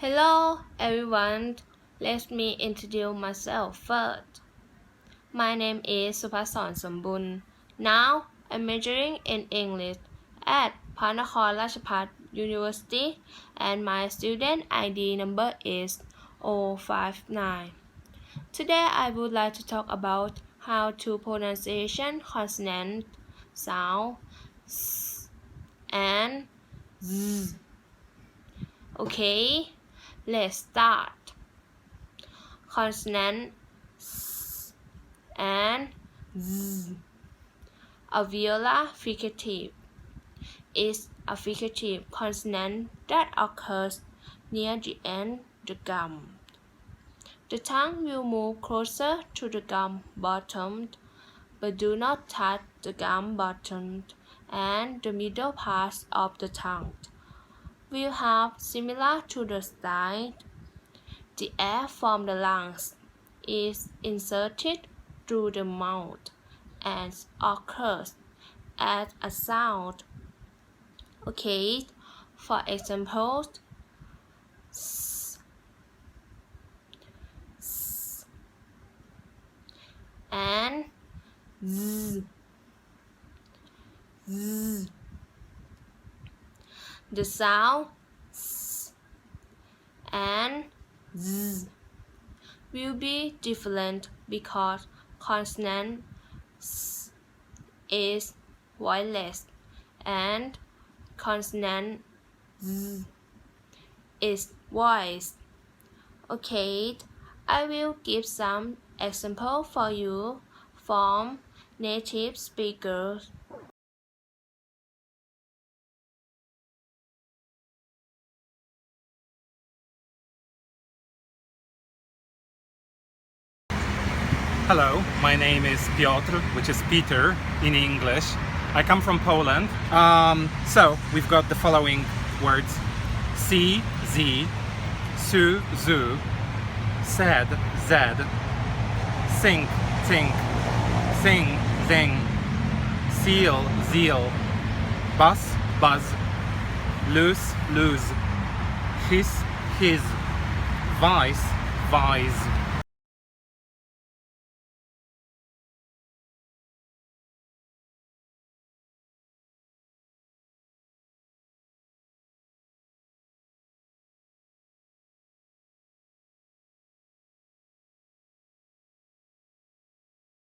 Hello everyone, let me introduce myself first. My name is Supatsorn Sombun. Now I'm majoring in English at Panakhon Ratchapat University and my student ID number is 059. Today I would like to talk about how to pronunciation consonant sound s and z. Okay, let's start. Consonant s and z. A velar fricative is a fricative consonant that occurs near the end of the gum. The tongue will move closer to the gum bottom, but do not touch the gum bottom, and the middle part of the tongue will have similar to the style. The air from the lungs is inserted through the mouth and occurs as a sound. Okay, for example, s, s and z, z. The sound s and z will be different because consonant s is voiceless and consonant z is voiced. Okay, I will give some example for you from native speakers. Hello, my name is Piotr, which is Peter in English. I come from Poland. So we've got the following words: see, z, su, zu, said, zed, sink, tink, sing, zing, seal, zeal, buzz, buzz, loose, lose, hiss, his, vice, vise.